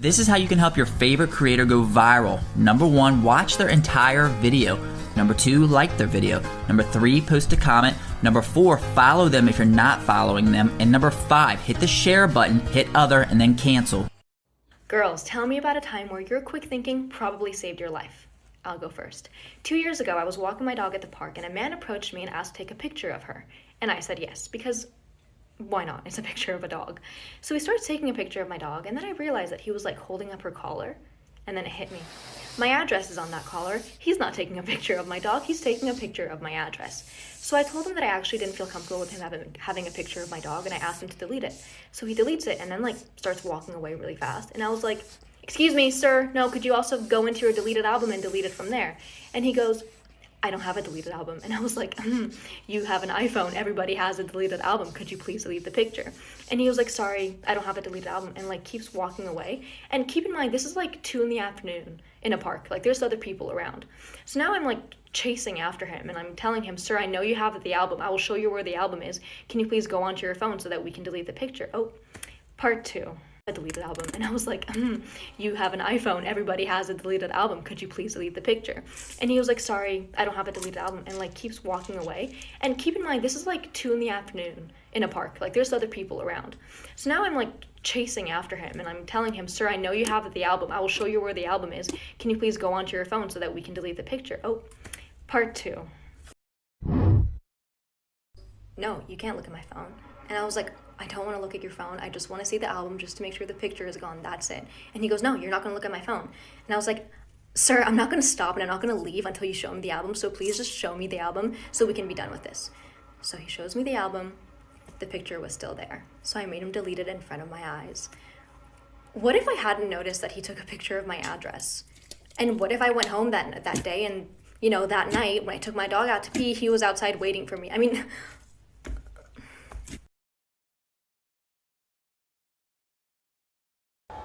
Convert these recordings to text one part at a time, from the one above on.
This is how you can help your favorite creator go viral. Number 1, watch their entire video. Number 2, like their video. Number 3, post a comment. Number 4, follow them if you're not following them. And number 5, hit the share button, hit other, and then cancel. Girls, tell me about a time where your quick thinking probably saved your life. I'll go first. 2 years ago, I was walking my dog at the park and a man approached me and asked to take a picture of her. And I said yes, because why not? It's a picture of a dog. So he starts taking a picture of my dog, and then I realized that he was like holding up her collar, and then it hit me. My address is on that collar. He's not taking a picture of my dog, he's taking a picture of my address. So I told him that I actually didn't feel comfortable with him having a picture of my dog, and I asked him to delete it. So he deletes it and then like starts walking away really fast. And I was like, "Excuse me, sir, no, could you also go into your deleted album and delete it from there?" And he goes, "I don't have a deleted album." And I was like, "You have an iPhone, everybody has a deleted album, could you please delete the picture?" And he was like, "Sorry, I don't have a deleted album," and like keeps walking away. And keep in mind, this is like 2 PM in a park, like there's other people around. So now I'm like chasing after him and I'm telling him, "Sir, I know you have the album, I will show you where the album is, can you please go onto your phone so that we can delete the picture?" Oh, part 2. A deleted album. And I was like, "You have an iPhone, everybody has a deleted album, could you please delete the picture?" And he was like, "Sorry, I don't have a deleted album," and like keeps walking away. And keep in mind, this is like 2 PM in a park, like there's other people around. So now I'm like chasing after him and I'm telling him, "Sir, I know you have the album, I will show you where the album is, can you please go onto your phone so that we can delete the picture?" Oh, part 2. "No, you can't look at my phone." And I was like, "I don't want to look at your phone. I just want to see the album just to make sure the picture is gone. That's it." And he goes, "No, you're not going to look at my phone." And I was like, "Sir, I'm not going to stop and I'm not going to leave until you show me the album. So please just show me the album so we can be done with this." So he shows me the album. The picture was still there. So I made him delete it in front of my eyes. What if I hadn't noticed that he took a picture of my address? And what if I went home that day and, you know, that night when I took my dog out to pee, he was outside waiting for me? I mean...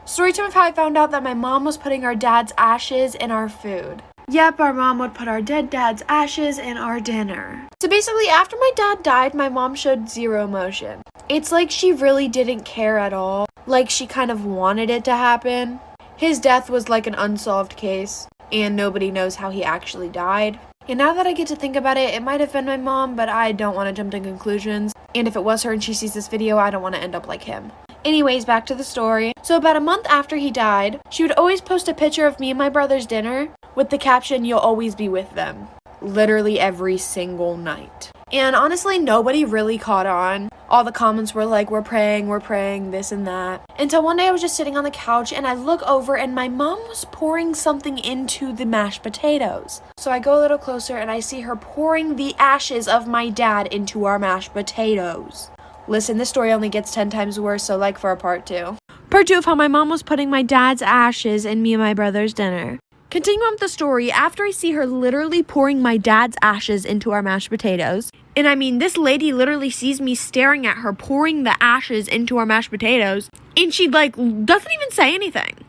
Story time of how I found out that my mom was putting our dad's ashes in our food. Yep, our mom would put our dead dad's ashes in our dinner. So basically, after my dad died, my mom showed zero emotion. It's like she really didn't care at all. Like she kind of wanted it to happen. His death was like an unsolved case, and nobody knows how he actually died. And now that I get to think about it, it might have been my mom, but I don't want to jump to conclusions. And if it was her and she sees this video, I don't want to end up like him. Anyways, back to the story. So about a month after he died, she would always post a picture of me and my brother's dinner with the caption, "You'll always be with them." Literally every single night. And honestly, nobody really caught on. All the comments were like, we're praying, this and that. Until one day I was just sitting on the couch and I look over and my mom was pouring something into the mashed potatoes. So I go a little closer and I see her pouring the ashes of my dad into our mashed potatoes. Listen, this story only gets 10 times worse, so like for a part 2. Part 2 of how my mom was putting my dad's ashes in me and my brother's dinner. Continuing on with the story, after I see her literally pouring my dad's ashes into our mashed potatoes, and I mean, this lady literally sees me staring at her pouring the ashes into our mashed potatoes, and she like doesn't even say anything.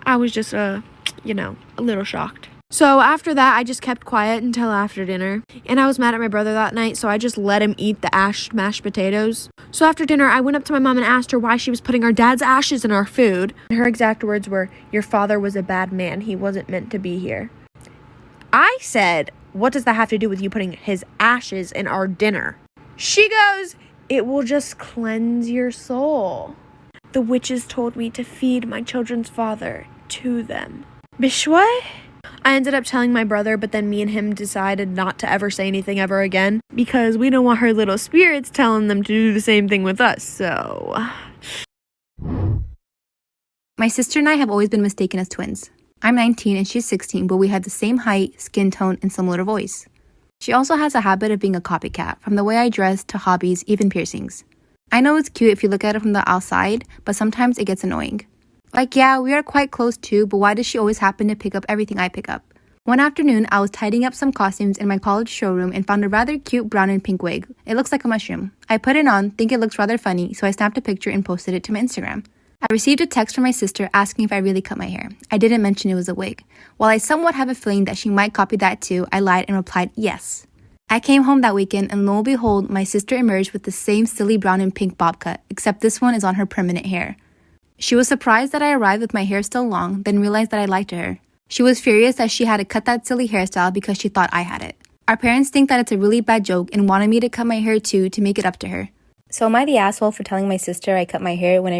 I was just, a little shocked. So after that, I just kept quiet until after dinner. And I was mad at my brother that night, so I just let him eat the mashed potatoes. So after dinner, I went up to my mom and asked her why she was putting our dad's ashes in our food. And her exact words were, "Your father was a bad man. He wasn't meant to be here." I said, "What does that have to do with you putting his ashes in our dinner?" She goes, "It will just cleanse your soul. The witches told me to feed my children's father to them." Bish what? I ended up telling my brother, but then me and him decided not to ever say anything ever again because we don't want her little spirits telling them to do the same thing with us, so... My sister and I have always been mistaken as twins. I'm 19 and she's 16, but we have the same height, skin tone, and similar voice. She also has a habit of being a copycat, from the way I dress to hobbies, even piercings. I know it's cute if you look at it from the outside, but sometimes it gets annoying. Like, yeah, we are quite close too, but why does she always happen to pick up everything I pick up? One afternoon, I was tidying up some costumes in my college showroom and found a rather cute brown and pink wig. It looks like a mushroom. I put it on, think it looks rather funny, so I snapped a picture and posted it to my Instagram. I received a text from my sister asking if I really cut my hair. I didn't mention it was a wig. While I somewhat have a feeling that she might copy that too, I lied and replied yes. I came home that weekend and lo and behold, my sister emerged with the same silly brown and pink bob cut, except this one is on her permanent hair. She was surprised that I arrived with my hair still long, then realized that I liked her. She was furious that she had to cut that silly hairstyle because she thought I had it. Our parents think that it's a really bad joke and wanted me to cut my hair too to make it up to her. So am I the asshole for telling my sister I cut my hair when I